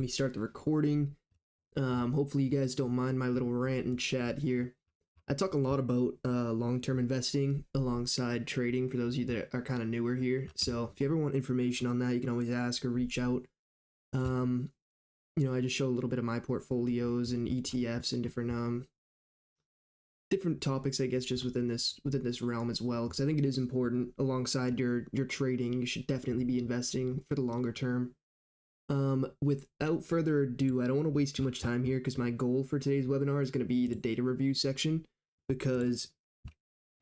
me start the recording. Hopefully you guys don't mind my little rant and chat here. I talk a lot about long-term investing alongside trading for those of you that are kind of newer here. So if you ever want information on that, you can always ask or reach out. I just show a little bit of my portfolios and ETFs and different topics, I guess, just within this realm as well, because I think it is important alongside your trading. You should definitely be investing for the longer term. Without further ado, I don't want to waste too much time here because my goal for today's webinar is going to be the data review section, because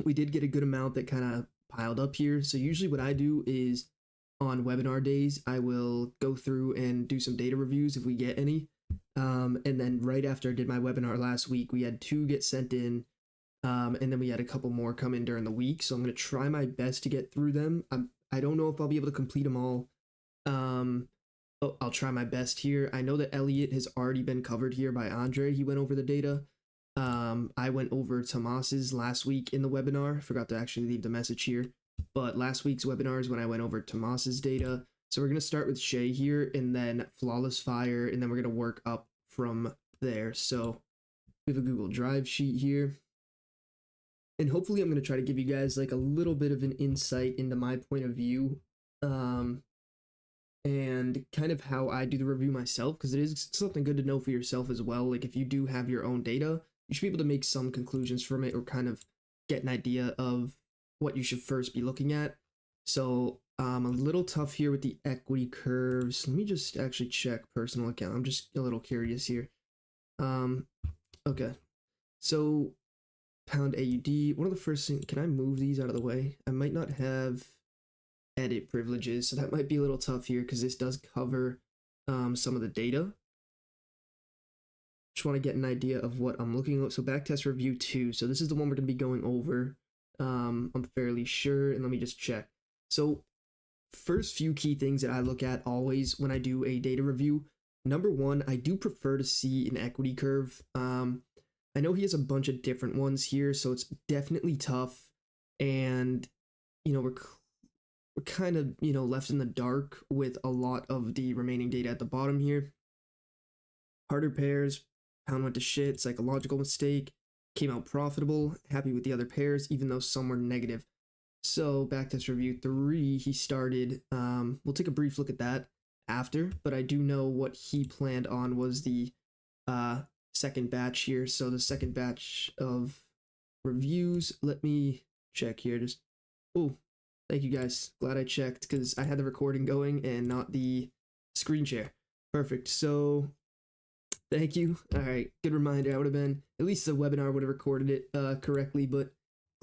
we did get a good amount that kind of piled up here. So usually what I do is on webinar days, I will go through and do some data reviews if we get any. And then right after I did my webinar last week, we had 2 get sent in. And then we had a couple more come in during the week. So I'm going to try my best to get through them. I don't know if I'll be able to complete them all. I'll try my best here. I know that Elliot has already been covered here by Andre. He went over the data. I went over Tomas's last week in the webinar. I forgot to actually leave the message here. But last week's webinar is when I went over Tomas's data. So we're going to start with Shay here and then Flawless Fire. And then we're going to work up from there. So we have a Google Drive sheet here. And hopefully I'm going to try to give you guys like a little bit of an insight into my point of view. And kind of how I do the review myself, because it is something good to know for yourself as well. Like if you do have your own data, you should be able to make some conclusions from it or kind of get an idea of what you should first be looking at. So a little tough here with the equity curves. Let me just actually check personal account. I'm just a little curious here. Okay. So pound AUD, one of the first things, can I move these out of the way? I might not have edit privileges, so that might be a little tough here because this does cover some of the data. Just want to get an idea of what I'm looking at. So backtest review 2. So this is the one we're going to be going over. I'm fairly sure, and let me just check. So first few key things that I look at always when I do a data review. Number 1, I do prefer to see an equity curve. I know he has a bunch of different ones here, so it's definitely tough, and we're kind of left in the dark with a lot of the remaining data at the bottom here. Harder pairs, pound went to shit, psychological mistake, came out profitable, happy with the other pairs even though some were negative. So backtest review 3, he started, we'll take a brief look at that after, but I do know what he planned on was the second batch here. So the second batch of reviews, let me check here. Thank you guys. Glad I checked because I had the recording going and not the screen share. Perfect. So thank you. All right. Good reminder. I would have been, at least the webinar would have recorded it correctly, but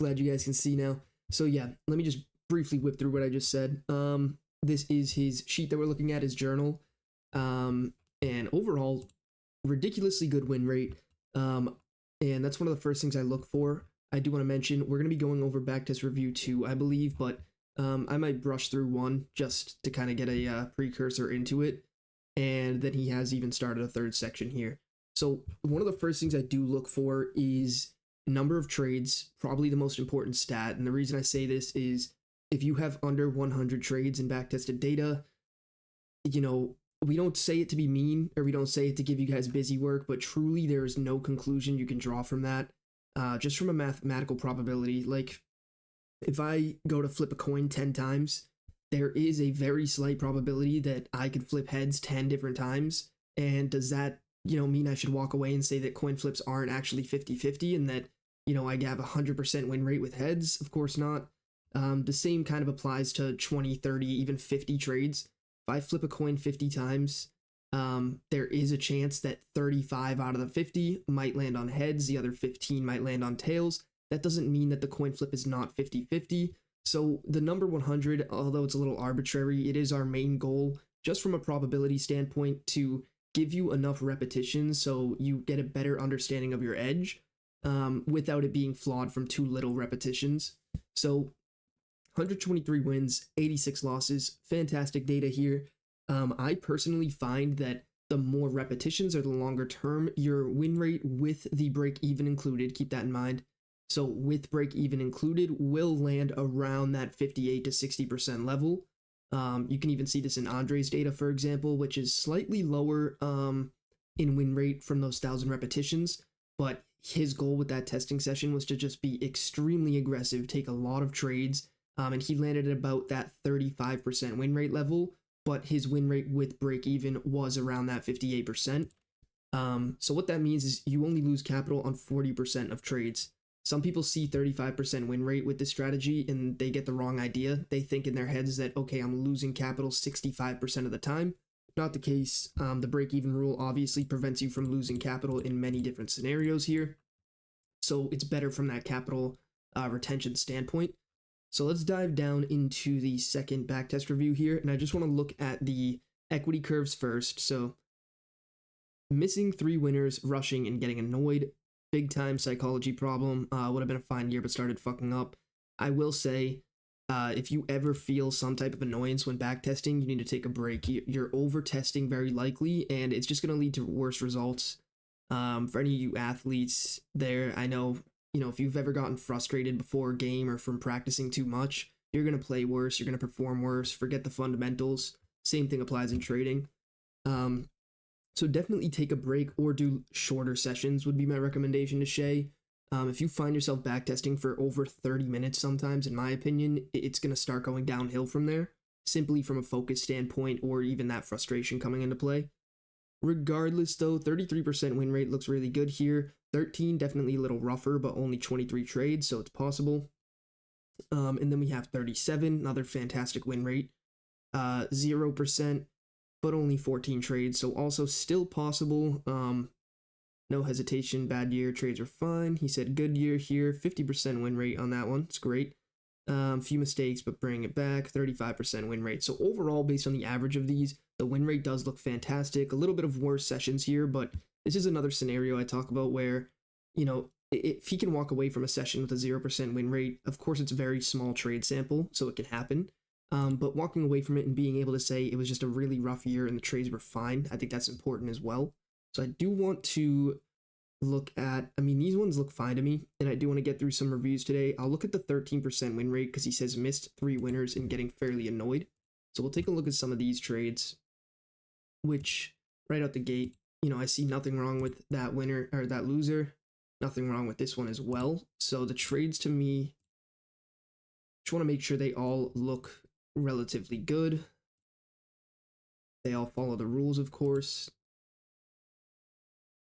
glad you guys can see now. So yeah, let me just briefly whip through what I just said. This is his sheet that we're looking at, his journal. And overall, ridiculously good win rate. And that's one of the first things I look for. I do want to mention, we're going to be going over backtest review 2, I believe, but I might brush through 1 just to kind of get a precursor into it. And then he has even started a 3rd section here. So one of the first things I do look for is number of trades, probably the most important stat. And the reason I say this is if you have under 100 trades in backtested data, we don't say it to be mean, or we don't say it to give you guys busy work, but truly there is no conclusion you can draw from that. Just from a mathematical probability. Like if I go to flip a coin 10 times, there is a very slight probability that I could flip heads 10 different times. And does that, mean I should walk away and say that coin flips aren't actually 50-50 and that, I have a 100% win rate with heads? Of course not. The same kind of applies to 20, 30, even 50 trades. If I flip a coin 50 times, there is a chance that 35 out of the 50 might land on heads, the other 15 might land on tails. That doesn't mean that the coin flip is not 50-50. So the number 100, although it's a little arbitrary, it is our main goal, just from a probability standpoint, to give you enough repetitions so you get a better understanding of your edge without it being flawed from too little repetitions. So 123 wins, 86 losses, fantastic data here. I personally find that the more repetitions or the longer term, your win rate with the break even included, keep that in mind. So with break even included, will land around that 58 to 60% level. You can even see this in Andre's data, for example, which is slightly lower in win rate from those 1,000 repetitions, but his goal with that testing session was to just be extremely aggressive, take a lot of trades, and he landed at about that 35% win rate level, but his win rate with break even was around that 58%. So what that means is you only lose capital on 40% of trades. Some people see 35% win rate with this strategy and they get the wrong idea. They think in their heads that, okay, I'm losing capital 65% of the time. Not the case. The break-even rule obviously prevents you from losing capital in many different scenarios here. So it's better from that capital retention standpoint. So let's dive down into the second backtest review here. And I just want to look at the equity curves first. So missing 3 winners, rushing, and getting annoyed. Big time psychology problem. Would have been a fine year, but started fucking up. I will say, if you ever feel some type of annoyance when backtesting, you need to take a break. You're over testing very likely, and it's just going to lead to worse results. For any of you athletes there, I know, if you've ever gotten frustrated before a game or from practicing too much, you're going to play worse, you're going to perform worse, forget the fundamentals. Same thing applies in trading. So definitely take a break or do shorter sessions would be my recommendation to Shay. If you find yourself backtesting for over 30 minutes sometimes, in my opinion, it's going to start going downhill from there, simply from a focus standpoint or even that frustration coming into play. Regardless though, 33% win rate looks really good here. 13, definitely a little rougher, but only 23 trades, so it's possible. And then we have 37, another fantastic win rate. 0%. But only 14 trades, so also still possible. No hesitation, bad year, trades are fine. He said good year here, 50% win rate on that one, it's great. Few mistakes, but bring it back, 35% win rate. So overall, based on the average of these, the win rate does look fantastic. A little bit of worse sessions here, but this is another scenario I talk about where, if he can walk away from a session with a 0% win rate, of course it's a very small trade sample, so it can happen. But walking away from it and being able to say it was just a really rough year and the trades were fine, I think that's important as well. So I do want to look at, these ones look fine to me, and I do want to get through some reviews today. I'll look at the 13% win rate because he says missed 3 winners and getting fairly annoyed. So we'll take a look at some of these trades, which right out the gate, I see nothing wrong with that winner or that loser, nothing wrong with this one as well. So the trades to me, just want to make sure they all look relatively good. They all follow the rules, of course.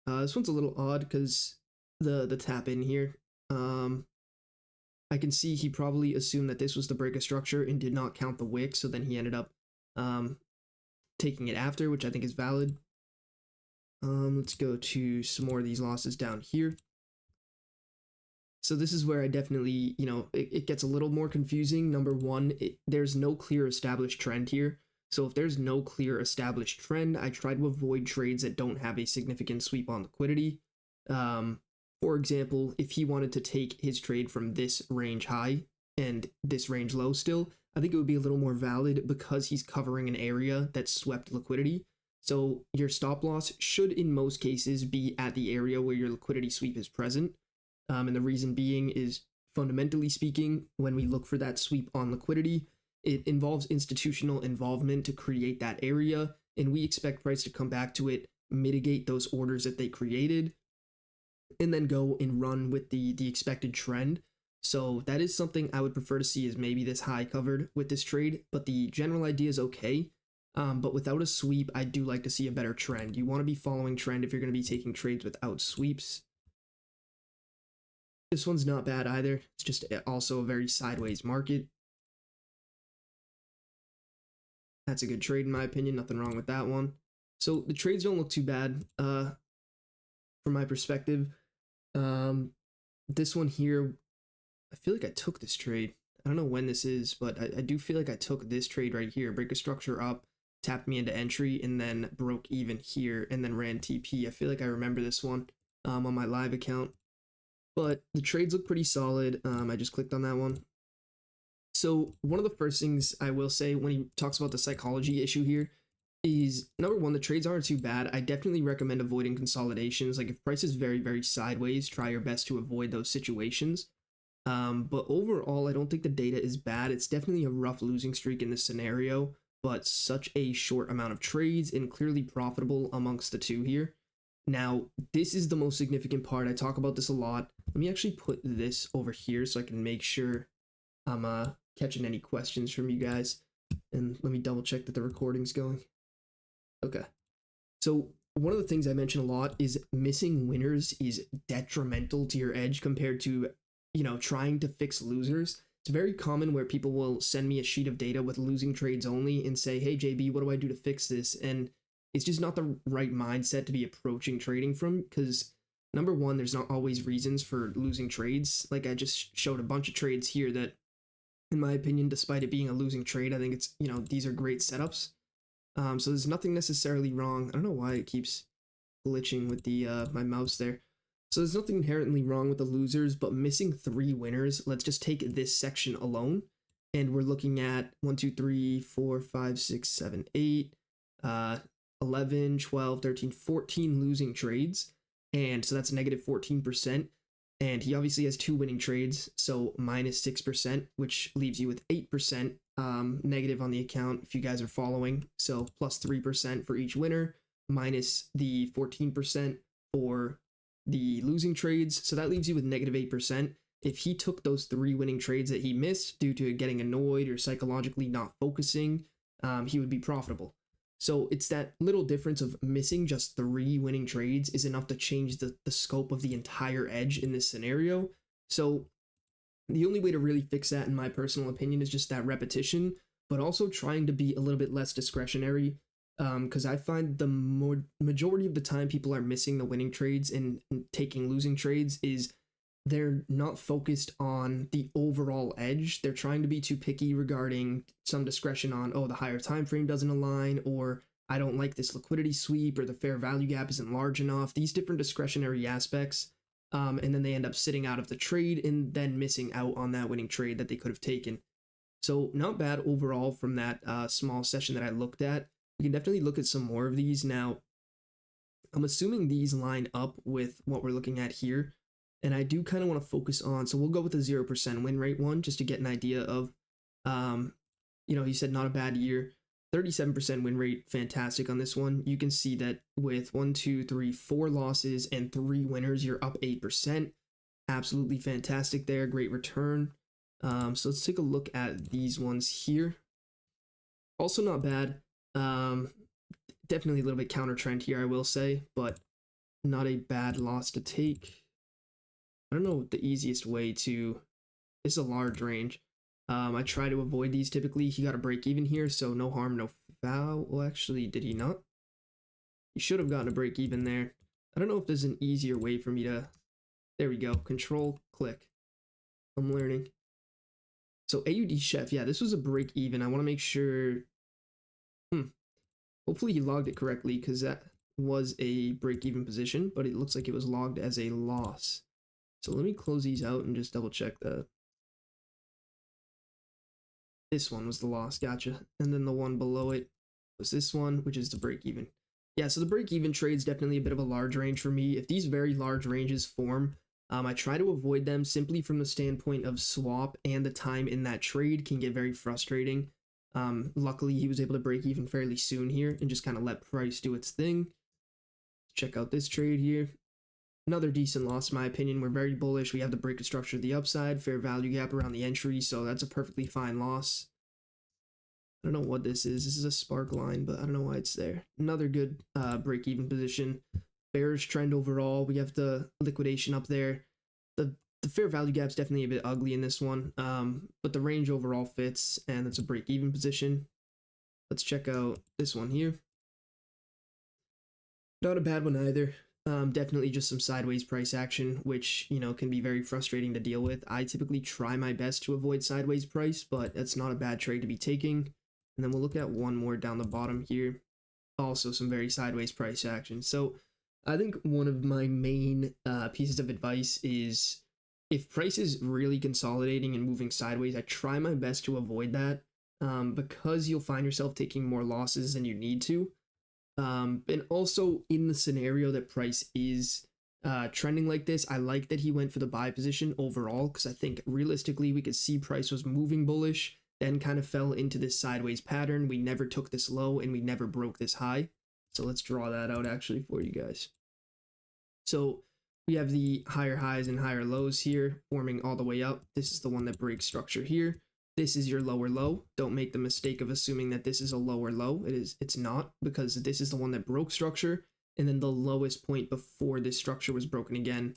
This one's a little odd because the tap in here. I can see he probably assumed that this was the break of structure and did not count the wick, so then he ended up taking it after, which I think is valid. Let's go to some more of these losses down here. So this is where I definitely, it gets a little more confusing. Number one, there's no clear established trend here. So if there's no clear established trend, I try to avoid trades that don't have a significant sweep on liquidity. For example, if he wanted to take his trade from this range high and this range low still, I think it would be a little more valid because he's covering an area that swept liquidity. So your stop loss should in most cases be at the area where your liquidity sweep is present. And the reason being is, fundamentally speaking, when we look for that sweep on liquidity, it involves institutional involvement to create that area, and we expect price to come back to it, mitigate those orders that they created, and then go and run with the expected trend. So that is something I would prefer to see is maybe this high covered with this trade, but the general idea is okay. But without a sweep, I do like to see a better trend. You want to be following trend if you're going to be taking trades without sweeps. This one's not bad either. It's just also a very sideways market. That's a good trade in my opinion. Nothing wrong with that one. So the trades don't look too bad from my perspective. This one here, I feel like I took this trade. I don't know when this is, but I do feel like I took this trade right here. Break a structure up, tapped me into entry, and then broke even here, and then ran TP. I feel like I remember this one on my live account. But the trades look pretty solid. I just clicked on that one. So one of the first things I will say when he talks about the psychology issue here is, number one, the trades aren't too bad. I definitely recommend avoiding consolidations. Like if price is very, very sideways, try your best to avoid those situations. But overall, I don't think the data is bad. It's definitely a rough losing streak in this scenario, but such a short amount of trades and clearly profitable amongst the two here. Now, this is the most significant part. I talk about this a lot. Let me actually put this over here so I can make sure I'm catching any questions from you guys. And let me double check that the recording's going. Okay. So one of the things I mention a lot is missing winners is detrimental to your edge compared to, trying to fix losers. It's very common where people will send me a sheet of data with losing trades only and say, hey, JB, what do I do to fix this? And it's just not the right mindset to be approaching trading from, because number one, there's not always reasons for losing trades. Like I just showed a bunch of trades here that, in my opinion, despite it being a losing trade, I think it's, these are great setups. So there's nothing necessarily wrong. I don't know why it keeps glitching with the my mouse there. So there's nothing inherently wrong with the losers, but missing 3 winners. Let's just take this section alone, and we're looking at 1, 2, 3, 4, 5, 6, 7, 8, 11, 12, 13, 14 losing trades, and so that's negative 14%. And he obviously has 2 winning trades, so minus 6%, which leaves you with 8% negative on the account if you guys are following. So plus 3% for each winner, minus the 14% for the losing trades. So that leaves you with negative 8%. If he took those 3 winning trades that he missed due to getting annoyed or psychologically not focusing, he would be profitable. So it's that little difference of missing just 3 winning trades is enough to change the scope of the entire edge in this scenario. So the only way to really fix that, in my personal opinion, is just that repetition, but also trying to be a little bit less discretionary. Because I find the majority of the time people are missing the winning trades and taking losing trades is they're not focused on the overall edge. They're trying to be too picky regarding some discretion on, oh, the higher time frame doesn't align, or I don't like this liquidity sweep, or the fair value gap isn't large enough. These different discretionary aspects, and then they end up sitting out of the trade and then missing out on that winning trade that they could have taken. So not bad overall from that small session that I looked at. We can definitely look at some more of these. Now, I'm assuming these line up with what we're looking at here. And I do kind of want to focus on, so we'll go with the 0% win rate one, just to get an idea of, he said not a bad year. 37% win rate, fantastic on this one. You can see that with 1, 2, 3, 4 losses and 3 winners, you're up 8%. Absolutely fantastic there, great return. So let's take a look at these ones here. Also not bad. Definitely a little bit counter trend here, I will say, but not a bad loss to take. I don't know the easiest way to, it's a large range. I try to avoid these typically. He got a break even here, so no harm, no foul. Well, actually, did he not? He should have gotten a break even there. I don't know if there's an easier way for me to, there we go, control, click. I'm learning. So AUD Chef, yeah, this was a break even. I want to make sure, hopefully he logged it correctly, because that was a break even position, but it looks like it was logged as a loss. So let me close these out and just double check that. This one was the loss, gotcha. And then the one below it was this one, which is the break even. Yeah, so the break even trade is definitely a bit of a large range for me. If these very large ranges form, I try to avoid them simply from the standpoint of swap, and the time in that trade can get very frustrating. Luckily, he was able to break even fairly soon here and just kind of let price do its thing. Check out this trade here. Another decent loss, in my opinion. We're very bullish. We have the break of structure to the upside, fair value gap around the entry, so that's a perfectly fine loss. I don't know what this is. This is a spark line, but I don't know why it's there. Another good break-even position. Bearish trend overall. We have the liquidation up there. The fair value gap's definitely a bit ugly in this one, but the range overall fits, and it's a break-even position. Let's check out this one here. Not a bad one either. Definitely just some sideways price action, which, can be very frustrating to deal with. I typically try my best to avoid sideways price, but it's not a bad trade to be taking. And then we'll look at one more down the bottom here. Also some very sideways price action. So I think one of my main pieces of advice is, if price is really consolidating and moving sideways, I try my best to avoid that, because you'll find yourself taking more losses than you need to. And also in the scenario that price is trending like this. I like that he went for the buy position overall, because I think realistically we could see price was moving bullish, then kind of fell into this sideways pattern. We never took this low and we never broke this high. So let's draw that out actually for you guys. So we have the higher highs and higher lows here forming all the way up. This is the one that breaks structure here. This is your lower low. Don't make the mistake of assuming that this is a lower low. It's not, because this is the one that broke structure. And then the lowest point before this structure was broken again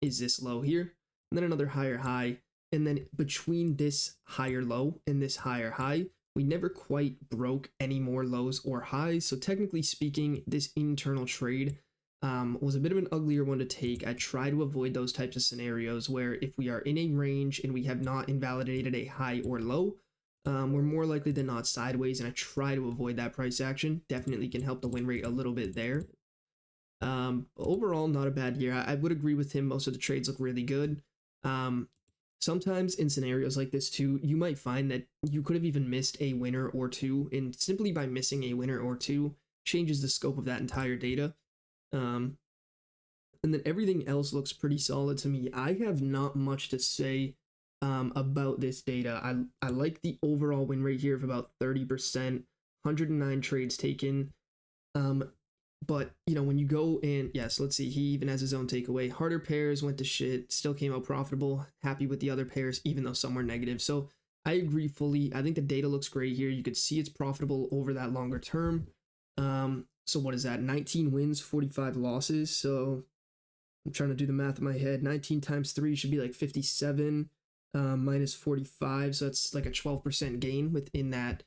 is this low here. And then another higher high. And then between this higher low and this higher high, we never quite broke any more lows or highs. So technically speaking, this internal trade was a bit of an uglier one to take. I try to avoid those types of scenarios where if we are in a range and we have not invalidated a high or low, we're more likely than not sideways, and I try to avoid that price action. Definitely can help the win rate a little bit there. Overall, not a bad year. I would agree with him. Most of the trades look really good. Sometimes in scenarios like this too, you might find that you could have even missed a winner or two, and simply by missing a winner or two changes the scope of that entire data. And then everything else looks pretty solid to me. I have not much to say about this data. I like the overall win rate here of about 30%, 109 trades taken. But, you know, when you go in, yes, let's see, he even has his own takeaway. Harder pairs went to shit, still came out profitable, happy with the other pairs, even though some were negative. So I agree fully. I think the data looks great here. You could see it's profitable over that longer term. So what is that? 19 wins, 45 losses. So I'm trying to do the math in my head. 19 times 3 should be like 57 minus 45. So that's like a 12% gain within that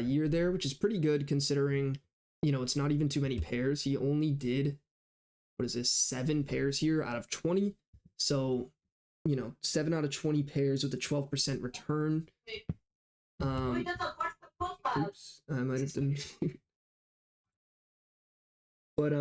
year there, which is pretty good considering, you know, it's not even too many pairs. He only did, what is this, 7 pairs here out of 20. So, you know, 7 out of 20 pairs with a 12% return. Oops, I might have done. But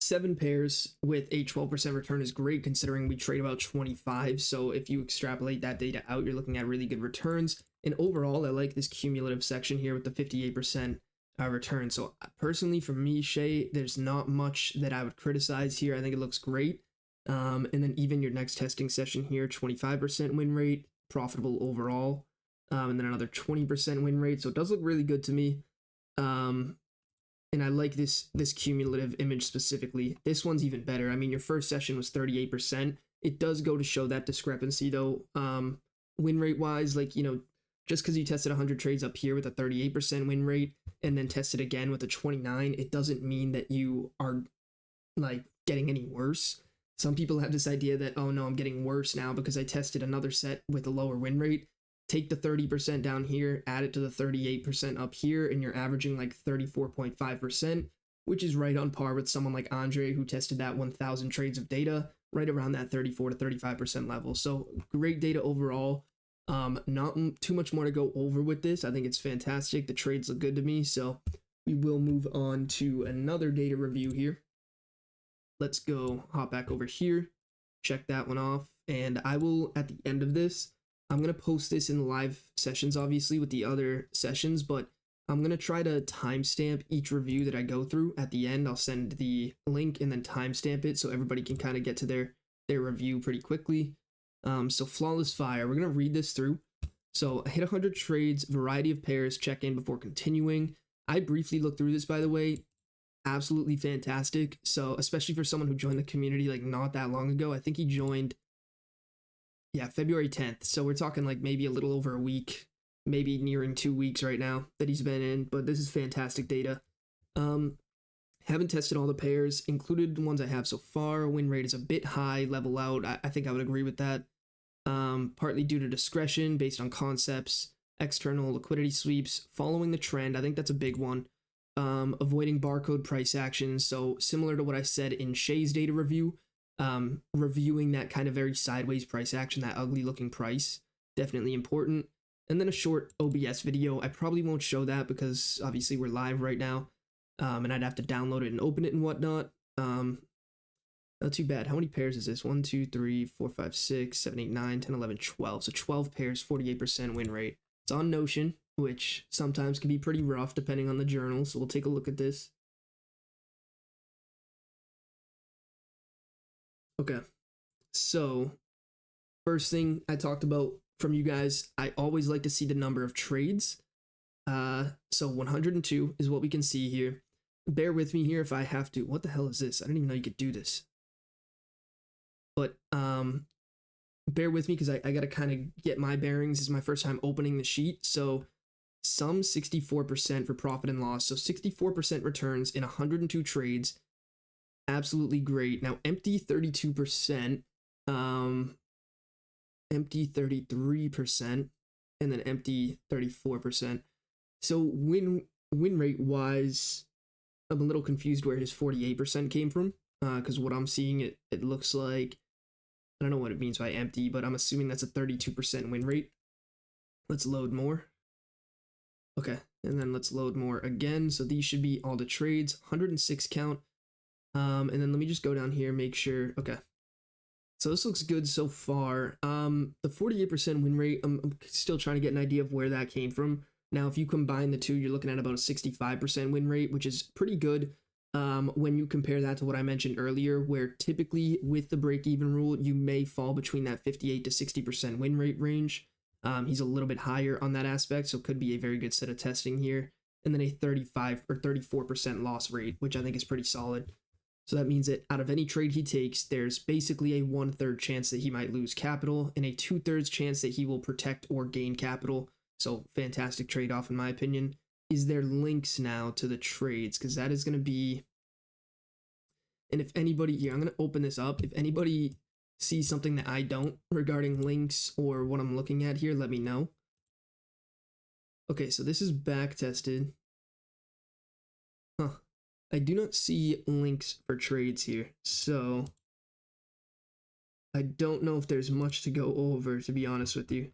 7 pairs with a 12% return is great considering we trade about 25. So if you extrapolate that data out, you're looking at really good returns. And overall, I like this cumulative section here with the 58% return. So personally, for me, Shay, there's not much that I would criticize here. I think it looks great. And then even your next testing session here, 25% win rate, profitable overall. And then another 20% win rate. So it does look really good to me. And I like this cumulative image specifically. This one's even better. I mean, your first session was 38%. It does go to show that discrepancy though. Win rate wise, like, you know, just because you tested 100 trades up here with a 38% win rate and then tested again with a 29, it doesn't mean that you are like getting any worse. Some people have this idea that, oh no, I'm getting worse now because I tested another set with a lower win rate. Take the 30% down here, add it to the 38% up here, and you're averaging like 34.5%, which is right on par with someone like Andre who tested that 1,000 trades of data, right around that 34 to 35% level. So great data overall. Not too much more to go over with this. I think it's fantastic. The trades look good to me. So we will move on to another data review here. Let's go hop back over here, check that one off. And I will, at the end of this, I'm going to post this in live sessions, obviously, with the other sessions, but I'm going to try to timestamp each review that I go through. At the end, I'll send the link and then timestamp it so everybody can kind of get to their review pretty quickly. So Flawless Fire, we're going to read this through. So I hit 100 trades, variety of pairs, check in before continuing. I briefly looked through this, by the way. Absolutely fantastic. So especially for someone who joined the community like not that long ago, I think he joined, yeah, February 10th. So we're talking like maybe a little over a week, maybe nearing 2 weeks right now that he's been in, but this is fantastic data. Haven't tested all the pairs, included the ones I have so far. Win rate is a bit high, level out. I think I would agree with that. Partly due to discretion based on concepts, external liquidity sweeps, following the trend. I think that's a big one. Avoiding barcode price actions. So similar to what I said in Shay's data review, reviewing that kind of very sideways price action, that ugly looking price, definitely important. And then a short OBS video. I probably won't show that because obviously we're live right now, and I'd have to download it and open it and whatnot. Not too bad. How many pairs is this? 1, 2, 3, 4, 5, 6, 7, 8, 9, 10, 11, 12. So 12 pairs, 48% win rate. It's on Notion, which sometimes can be pretty rough depending on the journal. So we'll take a look at this. Okay, so first thing I talked about from you guys, I always like to see the number of trades. So 102 is what we can see here. Bear with me here if I have to. What the hell is this? I didn't even know you could do this. But bear with me because I got to kind of get my bearings. This is my first time opening the sheet. So some 64% for profit and loss. So 64% returns in 102 trades. Absolutely great. Now empty 32%, empty 33%, and then empty 34%. So win rate wise, I'm a little confused where his 48% came from. Because what I'm seeing, it looks like, I don't know what it means by empty, but I'm assuming that's a 32% win rate. Let's load more. Okay, and then let's load more again. So these should be all the trades, 106 count. And then let me just go down here, make sure. Okay, so this looks good so far. The 48% win rate, I'm still trying to get an idea of where that came from. Now, if you combine the two, you're looking at about a 65% win rate, which is pretty good. When you compare that to what I mentioned earlier, where typically with the break-even rule, you may fall between that 58 to 60% win rate range. He's a little bit higher on that aspect, so could be a very good set of testing here. And then a 35 or 34% loss rate, which I think is pretty solid. So that means that out of any trade he takes, there's basically a 1/3 chance that he might lose capital and a 2/3 chance that he will protect or gain capital. So fantastic trade-off in my opinion. Is there links now to the trades? Because that is going to be, and if anybody here, I'm going to open this up. If anybody sees something that I don't regarding links or what I'm looking at here, let me know. Okay, so this is back tested. Huh. I do not see links for trades here, so I don't know if there's much to go over, to be honest with you,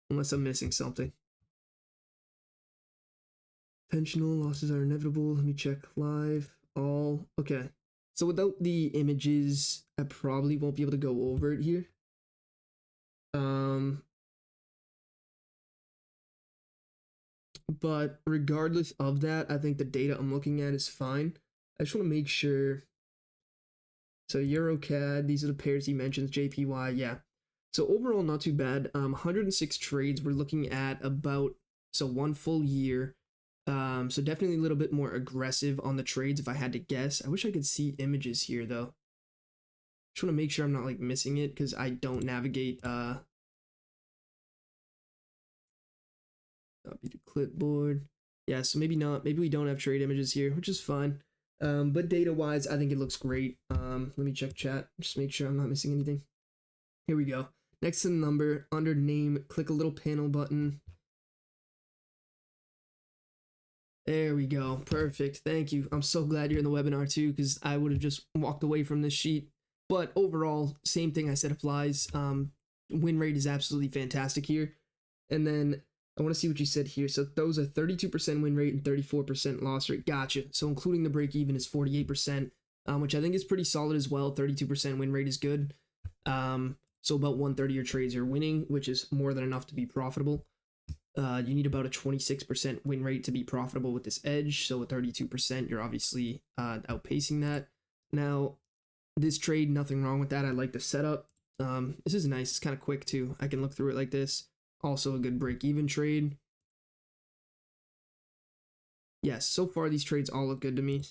unless I'm missing something. Intentional losses are inevitable. Let me check live. All okay. So without the images, I probably won't be able to go over it here. But regardless of that, I think the data I'm looking at is fine. I just want to make sure. So EuroCAD, these are the pairs he mentions, JPY, yeah. So overall, not too bad. 106 trades. We're looking at about, so 1 full year. So definitely a little bit more aggressive on the trades if I had to guess. I wish I could see images here though. Just want to make sure I'm not like missing it because I don't navigate copy to clipboard. Yeah, so maybe not. Maybe we don't have trade images here, which is fine. But data wise, I think it looks great. Let me check chat, just make sure I'm not missing anything. Here we go. Next to the number, under name, click a little panel button. There we go. Perfect. Thank you. I'm so glad you're in the webinar too, because I would have just walked away from this sheet. But overall, same thing I said applies. Win rate is absolutely fantastic here. And then I want to see what you said here. So those are 32% win rate and 34% loss rate. Gotcha. So including the break even is 48%, which I think is pretty solid as well. 32% win rate is good. So about 1/3 of your trades are winning, which is more than enough to be profitable. You need about a 26% win rate to be profitable with this edge. So at 32%, you're obviously outpacing that. Now, this trade, nothing wrong with that. I like the setup. This is nice. It's kind of quick too. I can look through it like this. Also a good break-even trade. Yes, so far these trades all look good to me.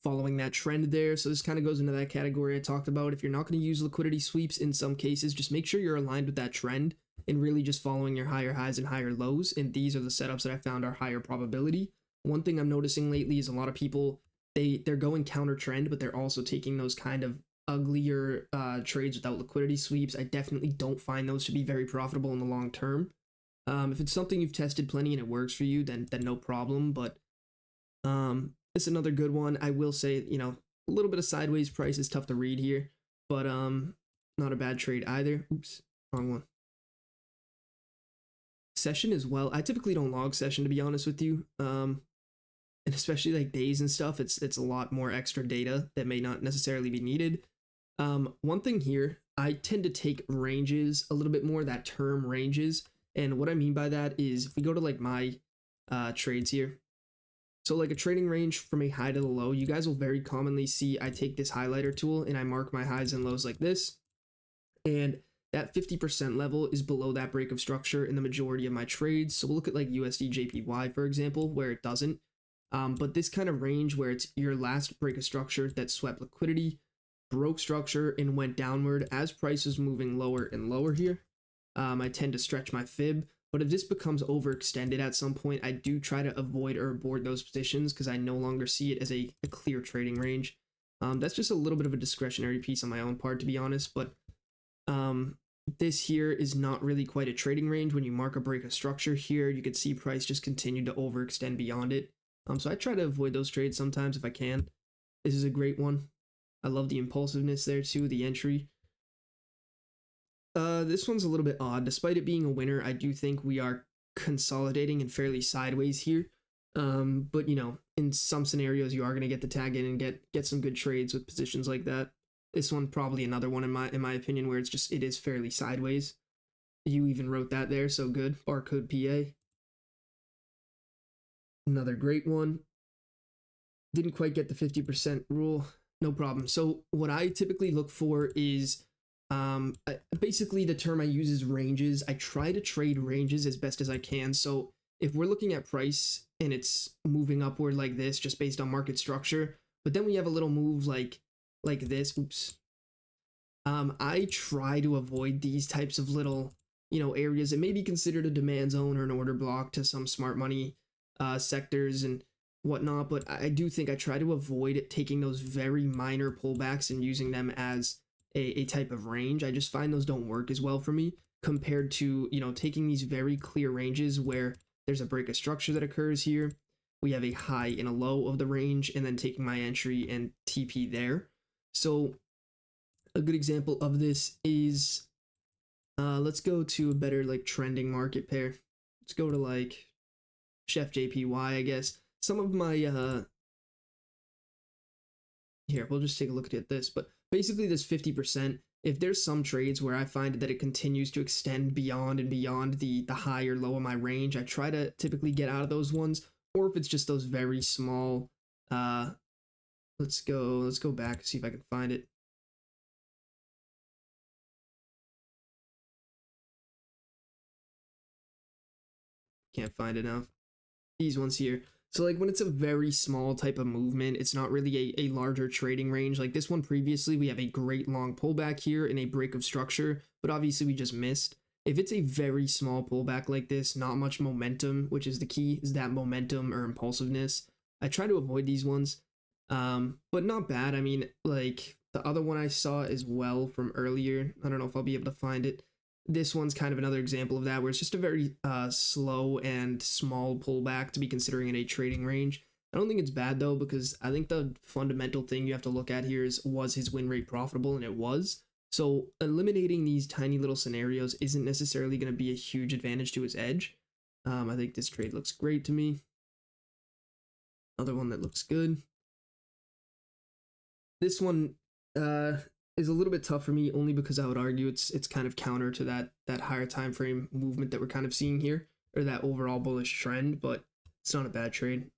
Following that trend there. So this kind of goes into that category I talked about. If you're not going to use liquidity sweeps in some cases, just make sure you're aligned with that trend and really just following your higher highs and higher lows. And these are the setups that I found are higher probability. One thing I'm noticing lately is a lot of people, they're going counter trend, but they're also taking those kind of uglier trades without liquidity sweeps. I definitely don't find those to be very profitable in the long term. If it's something you've tested plenty and it works for you, then no problem. But it's another good one. I will say, you know, a little bit of sideways price is tough to read here, but not a bad trade either. Oops, wrong one. Session as well. I typically don't log session, to be honest with you. And especially like days and stuff, it's a lot more extra data that may not necessarily be needed. One thing here, I tend to take ranges a little bit more, that term ranges. And what I mean by that is if we go to like my trades here, So like a trading range from a high to the low, you guys will very commonly see I take this highlighter tool and I mark my highs and lows like this. And that 50% level is below that break of structure in the majority of my trades. So we'll look at like USD JPY, for example, where it doesn't. But this kind of range where it's your last break of structure that swept liquidity, broke structure, and went downward as price is moving lower and lower here. I tend to stretch my fib, but if this becomes overextended at some point, I do try to avoid or abort those positions because I no longer see it as a clear trading range. That's just a little bit of a discretionary piece on my own part, to be honest, but this here is not really quite a trading range. When you mark a break of structure here, you can see price just continue to overextend beyond it. So I try to avoid those trades sometimes if I can. This is a great one. I love the impulsiveness there too, the entry. This one's a little bit odd. Despite it being a winner, I do think we are consolidating and fairly sideways here. But you know, in some scenarios, you are going to get the tag in and get some good trades with positions like that. This one probably another one in my opinion where it is fairly sideways. You even wrote that there, so good. Barcode PA. Another great one. Didn't quite get the 50% rule. No problem. So what I typically look for is basically the term I use is ranges. I try to trade ranges as best as I can. So if we're looking at price and it's moving upward like this just based on market structure, but then we have a little move like this, oops. I try to avoid these types of little, you know, areas that may be considered a demand zone or an order block to some smart money sectors and whatnot, but I do think I try to avoid taking those very minor pullbacks and using them as a type of range. I just find those don't work as well for me compared to, you know, taking these very clear ranges where there's a break of structure that occurs here. We have a high and a low of the range and then taking my entry and TP there. So a good example of this is, let's go to a better like trending market pair. Let's go to like Chef JPY, I guess. Some of my, here, we'll just take a look at this, but basically this 50%, if there's some trades where I find that it continues to extend beyond and beyond the high or low of my range, I try to typically get out of those ones, or if it's just those very small, let's go back, see if I can find it. Can't find it now. These ones here. So like when it's a very small type of movement, it's not really a larger trading range. Like this one previously, we have a great long pullback here and a break of structure, but obviously we just missed. If it's a very small pullback like this, not much momentum, which is the key, is that momentum or impulsiveness. I try to avoid these ones, but not bad. I mean, like the other one I saw as well from earlier, I don't know if I'll be able to find it. This one's kind of another example of that, where it's just a very slow and small pullback to be considering in a trading range. I don't think it's bad though, because I think the fundamental thing you have to look at here is, was his win rate profitable? And it was. So eliminating these tiny little scenarios isn't necessarily going to be a huge advantage to his edge. I think this trade looks great to me. Another one that looks good. This one is a little bit tough for me, only because I would argue it's kind of counter to that higher time frame movement that we're kind of seeing here, or that overall bullish trend, but it's not a bad trade.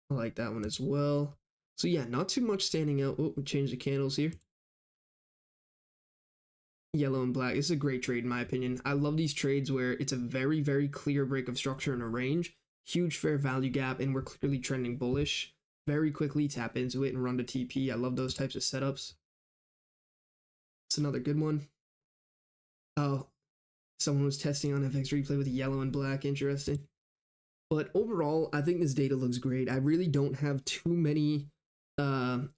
I like that one as well. So yeah, not too much standing out. Oh, we changed the candles here. Yellow and black. This is a great trade in my opinion. I love these trades where it's a very, very clear break of structure in a range, huge fair value gap, and we're clearly trending bullish. Very quickly tap into it and run to TP. I love those types of setups. It's another good one. Oh, someone was testing on FX replay with yellow and black. Interesting. But overall, I think this data looks great. I really don't have too many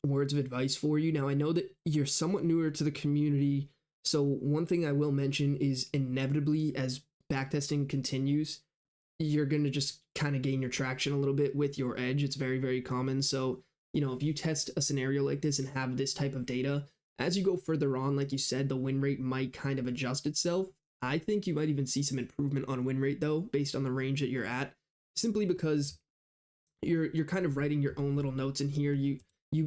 words of advice for you. Now, I know that you're somewhat newer to the community, so one thing I will mention is inevitably as backtesting continues, you're going to just kind of gain your traction a little bit with your edge. It's very, very common. So, you know, if you test a scenario like this and have this type of data, as you go further on, like you said, the win rate might kind of adjust itself. I think you might even see some improvement on win rate though, based on the range that you're at, simply because you're kind of writing your own little notes in here. You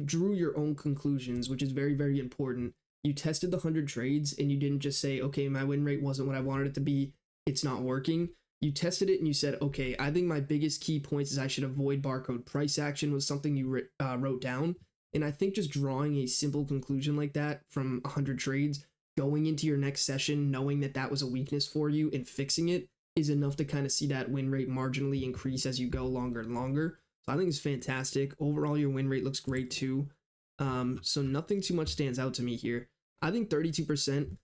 drew your own conclusions, which is very, very important. You tested the 100 trades and you didn't just say, okay, my win rate wasn't what I wanted it to be, it's not working. you tested it and you said, okay, I think my biggest key points is I should avoid barcode price action was something you wrote down. And I think just drawing a simple conclusion like that from 100 trades, going into your next session, knowing that that was a weakness for you and fixing it is enough to kind of see that win rate marginally increase as you go longer and longer. So I think it's fantastic. Overall, your win rate looks great too. So nothing too much stands out to me here. I think 32%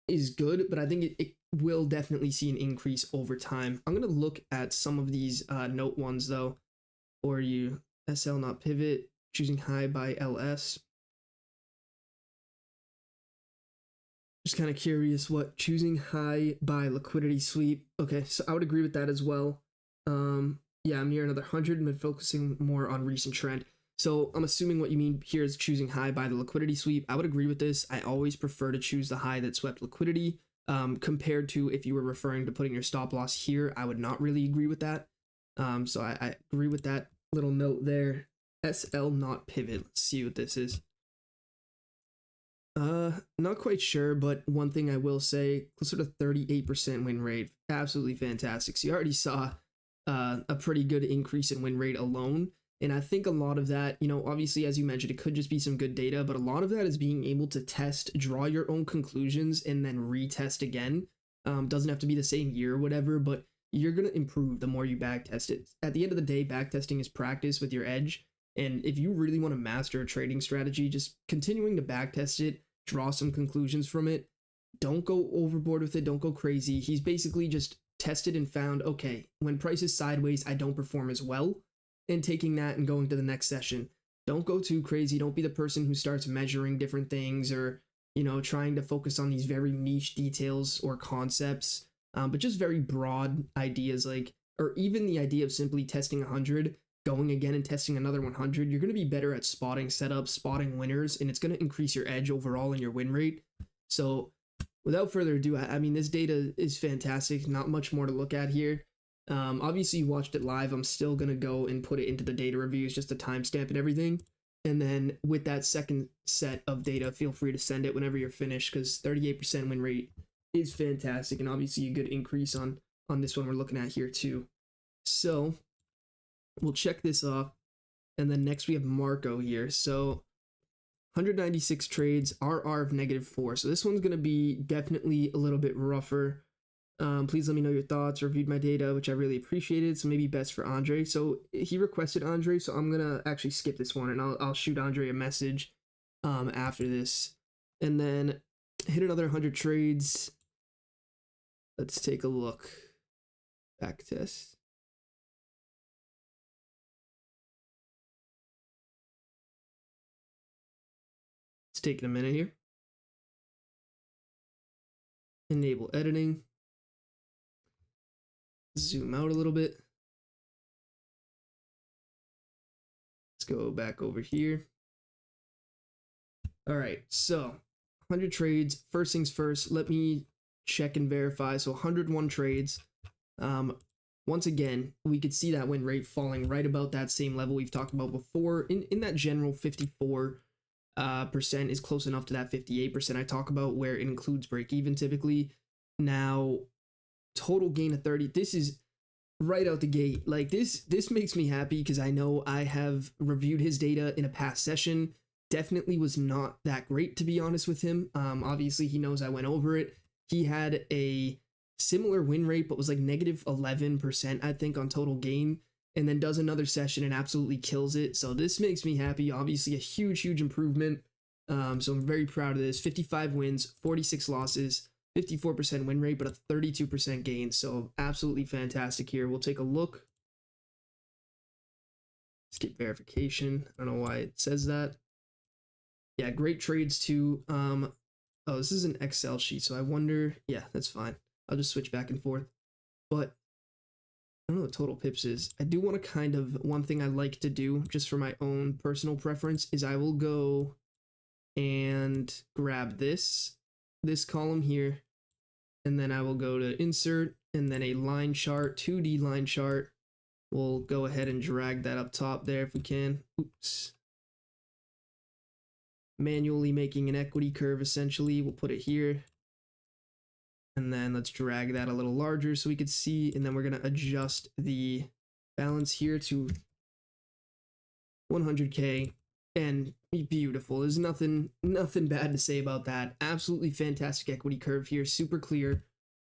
is good, but I think it will definitely see an increase over time. I'm going to look at some of these note ones though, for you. SL not pivot, choosing high by LS. Just kind of curious what choosing high by liquidity sweep. Okay, so I would agree with that as well. Yeah, I'm near another 100 and been focusing more on recent trend. So I'm assuming what you mean here is choosing high by the liquidity sweep. I would agree with this. I always prefer to choose the high that swept liquidity compared to if you were referring to putting your stop loss here. I would not really agree with that. So I agree with that little note there. SL not pivot. Let's see what this is. Not quite sure, but one thing I will say, closer to 38% win rate. Absolutely fantastic. So you already saw a pretty good increase in win rate alone. And I think a lot of that, you know, obviously, as you mentioned, it could just be some good data, but a lot of that is being able to test, draw your own conclusions, and then retest again. Doesn't have to be the same year or whatever, but you're going to improve the more you backtest it. At the end of the day, backtesting is practice with your edge. And if you really want to master a trading strategy, just continuing to backtest it, draw some conclusions from it. Don't go overboard with it. Don't go crazy. He's basically just tested and found, okay, when price is sideways, I don't perform as well. And taking that and going to the next session. Don't go too crazy. Don't be the person who starts measuring different things or, you know, trying to focus on these very niche details or concepts, but just very broad ideas, like, or even the idea of simply testing 100, going again and testing another 100. You're going to be better at spotting setups, spotting winners, and it's going to increase your edge overall in your win rate. So without further ado, I mean, this data is fantastic. Not much more to look at here. Obviously you watched it live. I'm still going to go and put it into the data reviews, just to timestamp and everything. And then with that second set of data, feel free to send it whenever you're finished, because 38% win rate is fantastic. And obviously a good increase on this one we're looking at here too. So we'll check this off. And then next we have Marco here. So 196 trades, RR of -4. So this one's going to be definitely a little bit rougher. Please let me know your thoughts. Reviewed my data, which I really appreciated. So maybe best for Andre. So he requested Andre, so I'm gonna actually skip this one and I'll shoot Andre a message after this. And then hit another 100 trades. Let's take a look. Back test. It's taking a minute here. Enable editing. Zoom out a little bit. Let's go back over here. All right, so 100 trades. First things first, let me check and verify. So 101 trades. Once again, we could see that win rate falling right about that same level we've talked about before. In that general 54% is close enough to that 58% I talk about, where it includes break even typically. Now, total gain of 30. This is right out the gate. Like this makes me happy because I know I have reviewed his data in a past session. Definitely was not that great, to be honest with him. Obviously he knows I went over it. He had a similar win rate, but was like -11%, I think, on total gain, and then does another session and absolutely kills it. So this makes me happy. Obviously a huge improvement. So I'm very proud of this. 55 wins, 46 losses, 54% win rate, but a 32% gain. So absolutely fantastic here. We'll take a look. Skip verification. I don't know why it says that. Yeah, great trades too. Oh, this is an Excel sheet, so I wonder. Yeah, that's fine. I'll just switch back and forth. But I don't know what total pips is. I do want to kind of, one thing I like to do just for my own personal preference is I will go and grab this column here, and then I will go to insert and then a line chart, 2D line chart. We'll go ahead and drag that up top there if we can. Oops. Manually making an equity curve, essentially. We'll put it here. And then let's drag that a little larger so we could see, and then we're going to adjust the balance here to 100K, and beautiful. There's nothing bad to say about that. Absolutely fantastic equity curve here, super clear.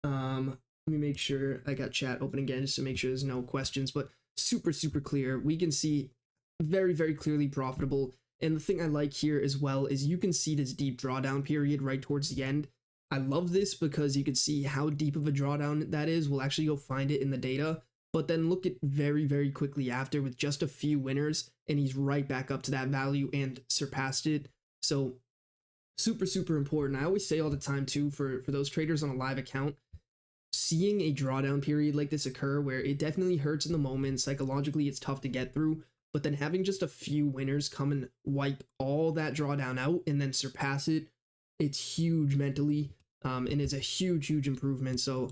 Let me make sure I got chat open again just to make sure there's no questions, but super clear. We can see very clearly profitable. And the thing I like here as well is you can see this deep drawdown period right towards the end. I love this because you can see how deep of a drawdown that is. We'll actually go find it in the data, but then look at very quickly after with just a few winners, and he's right back up to that value and surpassed it. So super important. I always say all the time too, for those traders on a live account, seeing a drawdown period like this occur where it definitely hurts in the moment, psychologically it's tough to get through, but then having just a few winners come and wipe all that drawdown out and then surpass it, it's huge mentally, and it's a huge improvement. So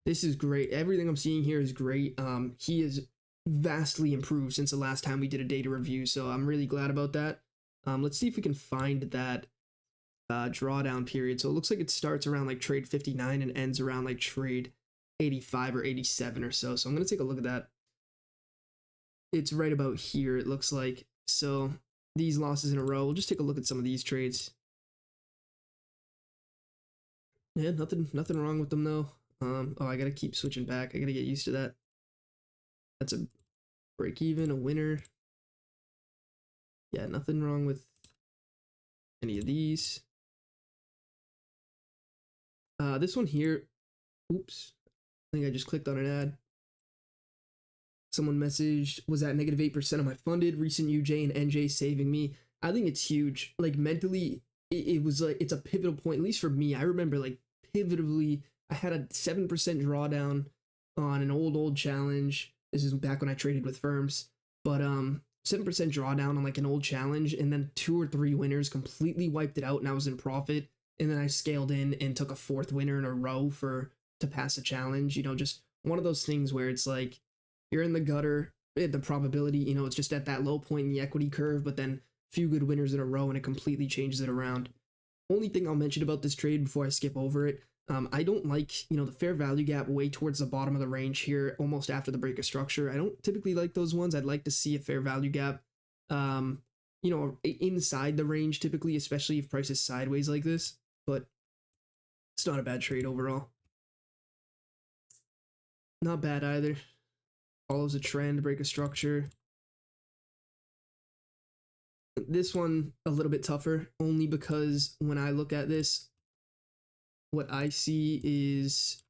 this is great. Everything I'm seeing here is great. He is vastly improved since the last time we did a data review, so I'm really glad about that. Let's see if we can find that drawdown period. So it looks like it starts around like trade 59 and ends around like trade 85 or 87 or so. So I'm going to take a look at that. It's right about here, it looks like. So these losses in a row, we'll just take a look at some of these trades. Yeah, nothing wrong with them though. Oh, I got to keep switching back. I got to get used to that. That's a break even, a winner. Yeah, nothing wrong with any of these. This one here, oops, I think I just clicked on an ad. Someone messaged, was at negative 8% of my funded, recent UJ and NJ saving me. I think it's huge. Like mentally, it was like, it's a pivotal point, at least for me. I remember like pivotally, I had a 7% drawdown on an old challenge. This is back when I traded with firms, but 7% drawdown on like an old challenge, and then 2 or 3 winners completely wiped it out, and I was in profit. And then I scaled in and took a 4th winner in a row to pass a challenge. You know, just one of those things where it's like you're in the gutter, the probability, you know, it's just at that low point in the equity curve, but then a few good winners in a row and it completely changes it around. Only thing I'll mention about this trade before I skip over it, I don't like, you know, the fair value gap way towards the bottom of the range here, almost after the break of structure. I don't typically like those ones. I'd like to see a fair value gap, you know, inside the range typically, especially if price is sideways like this. But it's not a bad trade overall. Not bad either. Follows a trend, break a structure. This one a little bit tougher, only because when I look at this, what I see is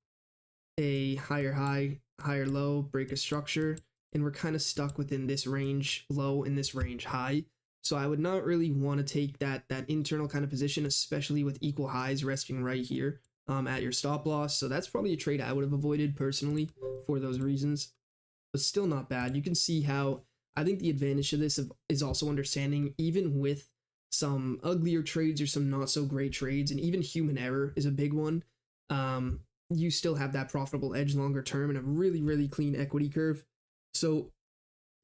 a higher high, higher low, break a structure, and we're kind of stuck within this range low and this range high. So I would not really want to take that internal kind of position, especially with equal highs resting right here at your stop loss. So that's probably a trade I would have avoided personally for those reasons, but still not bad. You can see how I think the advantage to this is also understanding, even with some uglier trades or some not so great trades, and even human error is a big one. You still have that profitable edge longer term and a really clean equity curve. So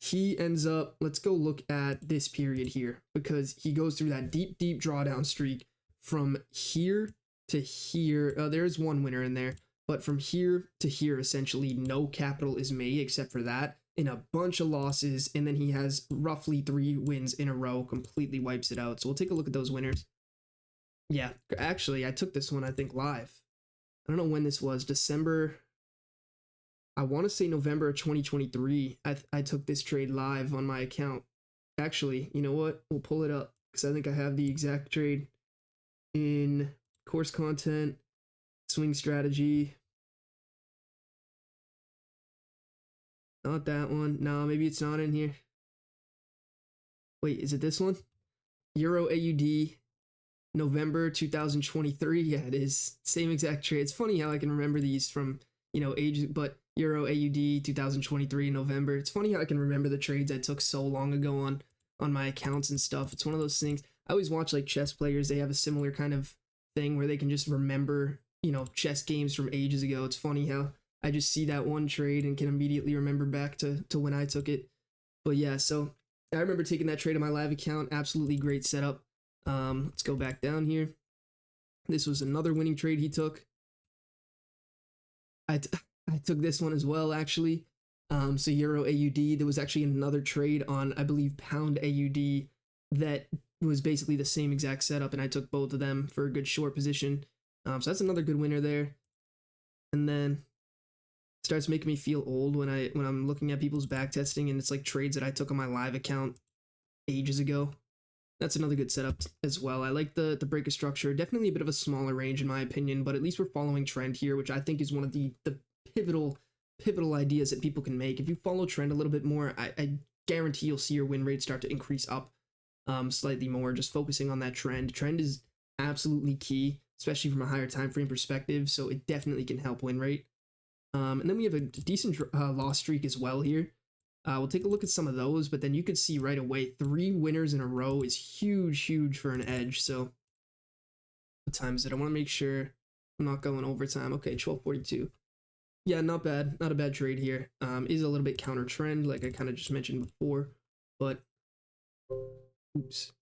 he ends up, let's go look at this period here, because he goes through that deep drawdown streak from here to here. There's one winner in there, but from here to here, essentially no capital is made except for that, in a bunch of losses, and then he has roughly 3 wins in a row, completely wipes it out. So we'll take a look at those winners. Yeah, actually, I took this one, I think, live. I don't know when this was, December, I want to say November of 2023, I took this trade live on my account. Actually, you know what? We'll pull it up, because I think I have the exact trade in course content, swing strategy. Not that one. No, maybe it's not in here. Wait, is it this one? Euro AUD, November 2023. Yeah, it is. Same exact trade. It's funny how I can remember these from, you know, ages, but Euro AUD 2023 November. It's funny how I can remember the trades I took so long ago on my accounts and stuff. It's one of those things. I always watch like chess players. They have a similar kind of thing where they can just remember, you know, chess games from ages ago. It's funny how I just see that one trade and can immediately remember back to when I took it. But yeah, so I remember taking that trade on my live account. Absolutely great setup. Let's go back down here. This was another winning trade he took. I took this one as well, actually. So Euro AUD, there was actually another trade on, I believe, Pound AUD that was basically the same exact setup, and I took both of them for a good short position. So that's another good winner there. And then starts making me feel old when I'm looking at people's back testing and it's like trades that I took on my live account ages ago. That's another good setup as well. I like the break of structure. Definitely a bit of a smaller range in my opinion, but at least we're following trend here, which I think is one of the pivotal ideas that people can make. If you follow trend a little bit more, I guarantee you'll see your win rate start to increase up slightly more, just focusing on that trend. Trend is absolutely key, especially from a higher time frame perspective, so it definitely can help win rate. And then we have a decent loss streak as well here. We'll take a look at some of those, but then you could see right away 3 winners in a row is huge for an edge. So what time is it? I want to make sure I'm not going overtime. Okay, 12:42. Yeah, not bad. Not a bad trade here. Is a little bit counter trend, like I kind of just mentioned before, but oops.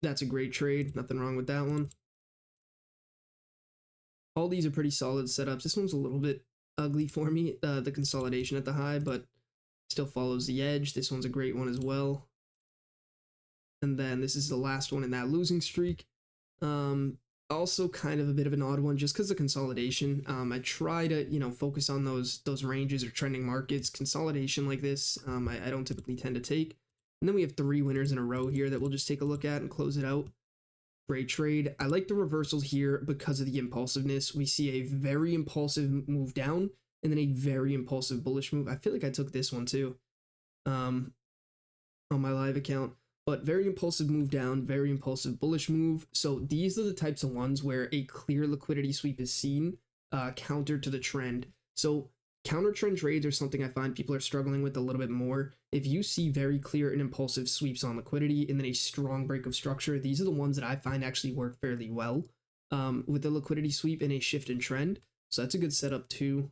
That's a great trade. Nothing wrong with that one. All these are pretty solid setups. This one's a little bit ugly for me, the consolidation at the high, but still follows the edge. This one's a great one as well. And then this is the last one in that losing streak. Also kind of a bit of an odd one just because of consolidation. I try to, focus on those ranges or trending markets. Consolidation like this, I don't typically tend to take. And then we have 3 winners in a row here that we'll just take a look at and close it out. Great trade. I like the reversals here because of the impulsiveness. We see a very impulsive move down and then a very impulsive bullish move. I feel like I took this one too on my live account, but very impulsive move down, very impulsive bullish move. So these are the types of ones where a clear liquidity sweep is seen counter to the trend. So counter trend trades are something I find people are struggling with a little bit more. If you see very clear and impulsive sweeps on liquidity and then a strong break of structure, these are the ones that I find actually work fairly well with the liquidity sweep and a shift in trend. So that's a good setup too.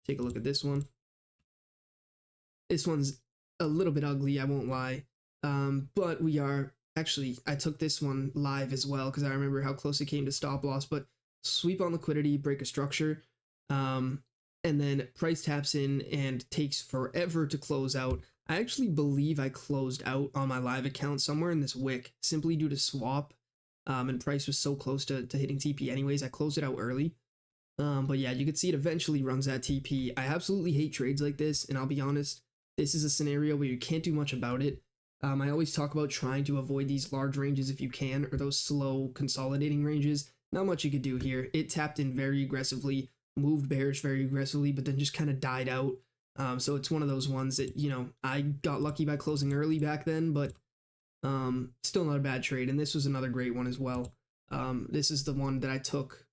Take a look at this one. This one's a little bit ugly, I won't lie. But we are actually, I took this one live as well because I remember how close it came to stop loss, but sweep on liquidity, break of structure. And then price taps in and takes forever to close out. I actually believe I closed out on my live account somewhere in this wick simply due to swap. And price was so close to hitting TP anyways. I closed it out early. But yeah, you can see it eventually runs that TP. I absolutely hate trades like this, and I'll be honest, this is a scenario where you can't do much about it. I always talk about trying to avoid these large ranges if you can, or those slow consolidating ranges. Not much you could do here. It tapped in very aggressively, moved bearish very aggressively, but then just kind of died out. So it's one of those ones that, I got lucky by closing early back then, but still not a bad trade. And this was another great one as well. This is the one that I took.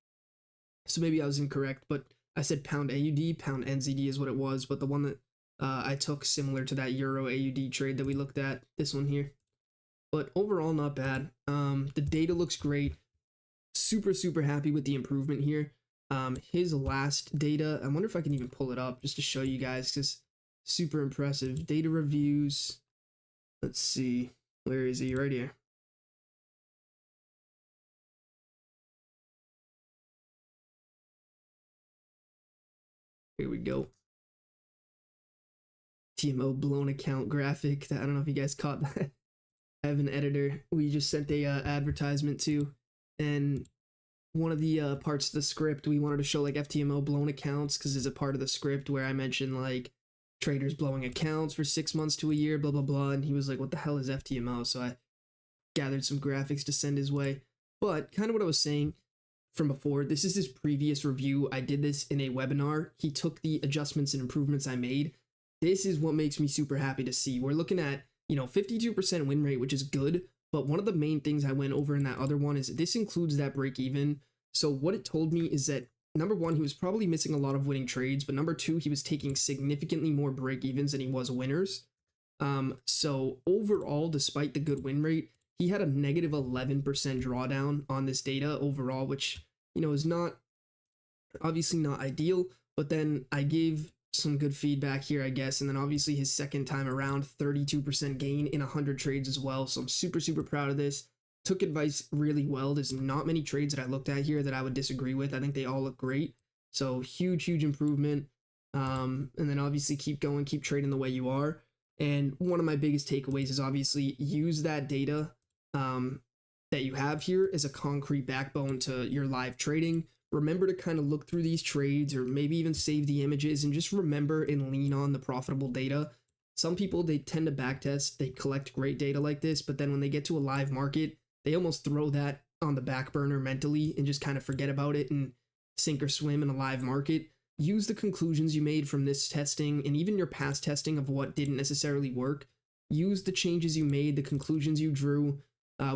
So maybe I was incorrect, but I said Pound AUD, Pound NZD is what it was, but the one that I took similar to that Euro AUD trade that we looked at, this one here. But overall, not bad. The data looks great. Super happy with the improvement here. His last data, I wonder if I can even pull it up just to show you guys, because super impressive. Data reviews. Let's see. Where is he? Right here. Here we go. TMO blown account graphic. I don't know if you guys caught that. I have an editor we just sent a advertisement to, and one of the parts of the script we wanted to show like FTMO blown accounts because it's a part of the script where I mentioned like traders blowing accounts for 6 months to a year, blah blah blah, and he was like, "What the hell is FTMO?" So I gathered some graphics to send his way. But kind of what I was saying from before, this is his previous review. I did this in a webinar. He took the adjustments and improvements I made. This is what makes me super happy to see. We're looking at 52% win rate, which is good. But one of the main things I went over in that other one is this includes that break even. So what it told me is that number one, he was probably missing a lot of winning trades, but number two, he was taking significantly more break evens than he was winners. So overall, despite the good win rate, he had a negative 11% drawdown on this data overall, which, is not obviously not ideal. But then I gave some good feedback here, I guess. And then obviously his second time around, 32% gain in 100 trades as well. So I'm super proud of this. took advice really well. There's not many trades that I looked at here that I would disagree with. I think they all look great. So huge improvement. And then obviously keep going, keep trading the way you are. And one of my biggest takeaways is obviously use that data that you have here as a concrete backbone to your live trading. Remember to kind of look through these trades or maybe even save the images and just remember and lean on the profitable data. Some people, they tend to backtest, they collect great data like this, but then when they get to a live market, they almost throw that on the back burner mentally and just kind of forget about it and sink or swim in a live market. Use the conclusions you made from this testing and even your past testing of what didn't necessarily work. Use the changes you made, the conclusions you drew.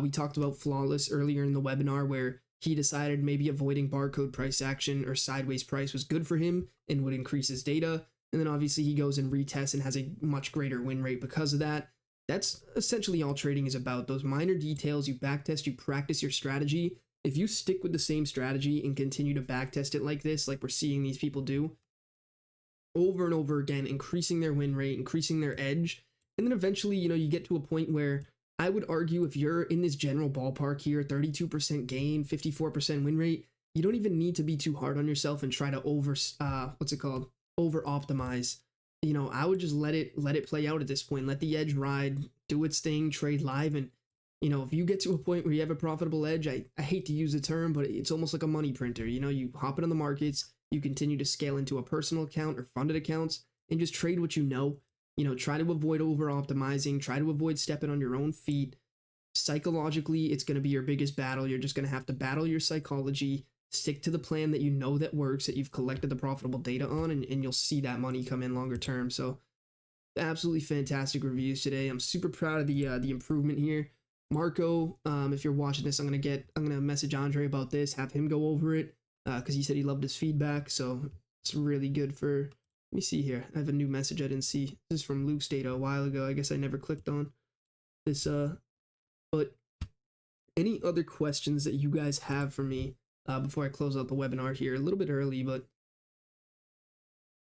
We talked about Flawless earlier in the webinar where he decided maybe avoiding barcode price action or sideways price was good for him and would increase his data. And then obviously he goes and retests and has a much greater win rate because of that. That's essentially all trading is about. Those minor details, you backtest, you practice your strategy. If you stick with the same strategy and continue to backtest it like this, like we're seeing these people do, over and over again, increasing their win rate, increasing their edge, and then eventually, you get to a point where I would argue if you're in this general ballpark here, 32% gain, 54% win rate, you don't even need to be too hard on yourself and try to over optimize. I would just let it play out at this point. Let the edge ride, do its thing, trade live, and if you get to a point where you have a profitable edge, I hate to use the term, but it's almost like a money printer. You hop into the markets, you continue to scale into a personal account or funded accounts, and just trade what you know. Try to avoid over optimizing, try to avoid stepping on your own feet. Psychologically, it's going to be your biggest battle. You're just going to have to battle your psychology, stick to the plan that you know that works, that you've collected the profitable data on, and you'll see that money come in longer term. So absolutely fantastic reviews today. I'm super proud of the improvement here. Marco, if you're watching this, I'm gonna message Andre about this, have him go over it, because he said he loved his feedback. So it's really good for. Let me see here. I have a new message I didn't see. This is from Luke's data a while ago. I guess I never clicked on this. But any other questions that you guys have for me before I close out the webinar here? A little bit early, but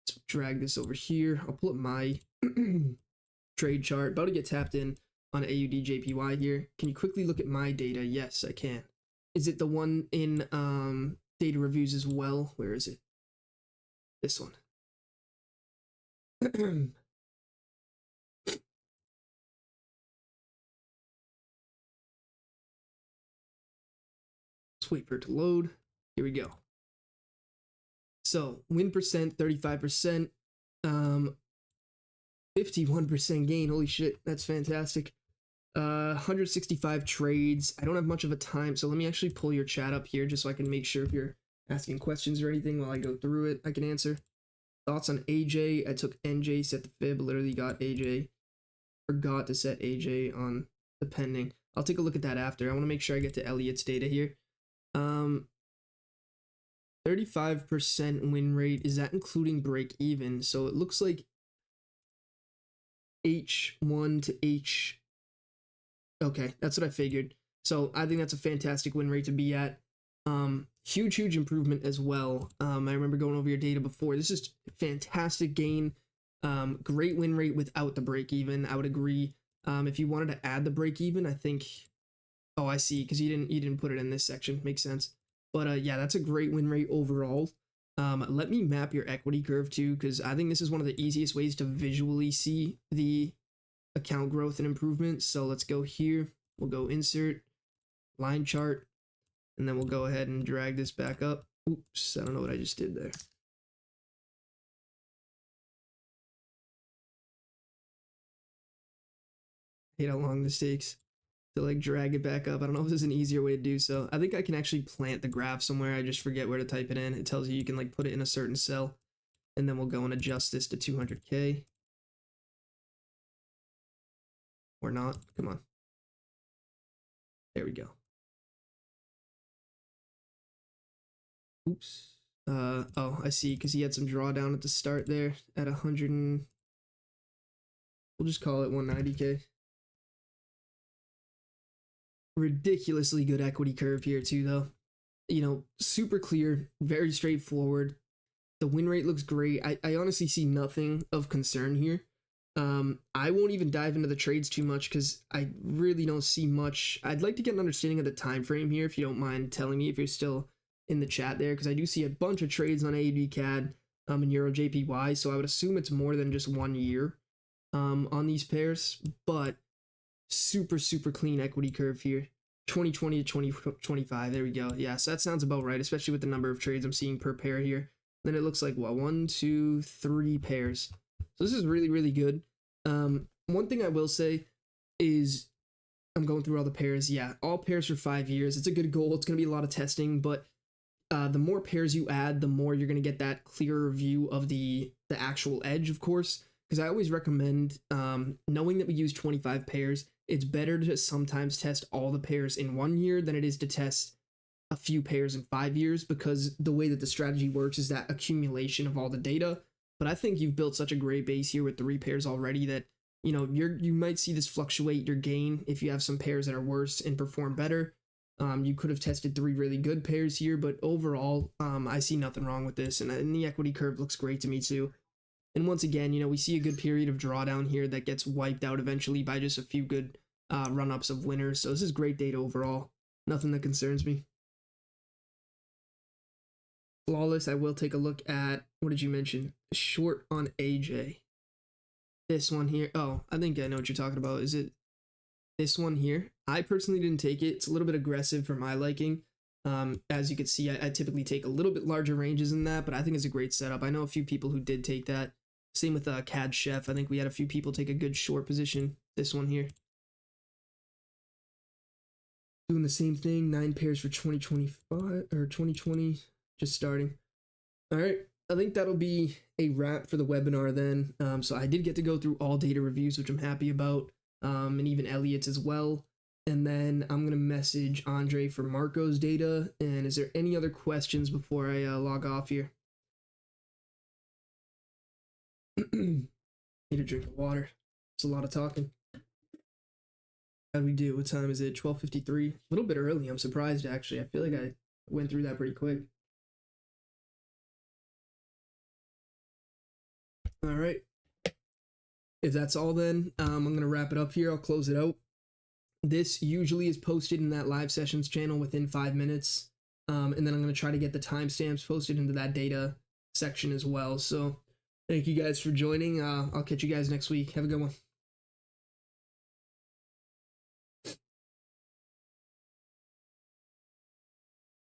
let's drag this over here. I'll pull up my trade chart. About to get tapped in on AUDJPY here. Can you quickly look at my data? Yes, I can. Is it the one in data reviews as well? Where is it? This one. Let's wait for it to load. Here we go. So win percent, 35%, 51% gain. Holy shit, that's fantastic. 165 trades. I don't have much of a time, so let me actually pull your chat up here just so I can make sure if you're asking questions or anything while I go through it, I can answer. Thoughts on AJ? I took NJ, set the fib, literally got AJ. Forgot to set AJ on the pending. I'll take a look at that after. I want to make sure I get to Elliot's data here. 35% win rate. Is that including break even? So it looks like H1 to H. Okay, that's what I figured. So I think that's a fantastic win rate to be at. Huge improvement as well. I remember going over your data before. This is fantastic gain. Great win rate without the break even. I would agree. If you wanted to add the break even, I think. Oh, I see. Because you didn't put it in this section. Makes sense. But yeah, that's a great win rate overall. Let me map your equity curve too, because I think this is one of the easiest ways to visually see the account growth and improvement. So let's go here. We'll go insert line chart. And then we'll go ahead and drag this back up. Oops, I don't know what I just did there. I hate how long this takes to like drag it back up. I don't know if there's an easier way to do so. I think I can actually plant the graph somewhere. I just forget where to type it in. It tells you can like put it in a certain cell. And then we'll go and adjust this to 200K. Or not. Come on. There we go. Oops. Oh, I see, because he had some drawdown at the start there at 100 and we'll just call it 190K. Ridiculously good equity curve here too, though. Super clear, very straightforward. The win rate looks great. I honestly see nothing of concern here. I won't even dive into the trades too much because I really don't see much. I'd like to get an understanding of the time frame here, if you don't mind telling me if you're still in the chat there, because I do see a bunch of trades on AUD CAD and Euro JPY, so I would assume it's more than just 1 year on these pairs, but super clean equity curve here. 2020 to 2025, there we go. Yeah, so that sounds about right, especially with the number of trades I'm seeing per pair here. Then it looks like, what, 1, 2, 3 pairs. So this is really good. One thing I will say is, I'm going through all the pairs. Yeah, all pairs for 5 years. It's a good goal. It's going to be a lot of testing, but the more pairs you add, the more you're going to get that clearer view of the actual edge, of course. Because I always recommend, knowing that we use 25 pairs, it's better to sometimes test all the pairs in 1 year than it is to test a few pairs in 5 years, because the way that the strategy works is that accumulation of all the data. But I think you've built such a great base here with 3 pairs already that, you know, you might see this fluctuate your gain if you have some pairs that are worse and perform better. You could have tested 3 really good pairs here, but overall, I see nothing wrong with this, and the equity curve looks great to me too. And once again, you know, we see a good period of drawdown here that gets wiped out eventually by just a few good run-ups of winners. So this is great data overall. Nothing that concerns me. Flawless, I will take a look at, what did you mention? Short on AJ. This one here. Oh, I think I know what you're talking about. Is it this one here? I personally didn't take it. It's a little bit aggressive for my liking. As you can see, I typically take a little bit larger ranges than that, but I think it's a great setup. I know a few people who did take that. Same with CAD Chef. I think we had a few people take a good short position. This one here. Doing the same thing. 9 pairs for 2025 or 2020. Just starting. All right. I think that'll be a wrap for the webinar then. So I did get to go through all data reviews, which I'm happy about, and even Elliot's as well. And then I'm going to message Andre for Marco's data. And is there any other questions before I log off here? Need a drink of water. It's a lot of talking. How'd we do? What time is it? 12:53. A little bit early. I'm surprised, actually. I feel like I went through that pretty quick. All right. If that's all, then I'm going to wrap it up here. I'll close it out. This usually is posted in that live sessions channel within 5 minutes. And then I'm going to try to get the timestamps posted into that data section as well. So thank you guys for joining. I'll catch you guys next week. Have a good one.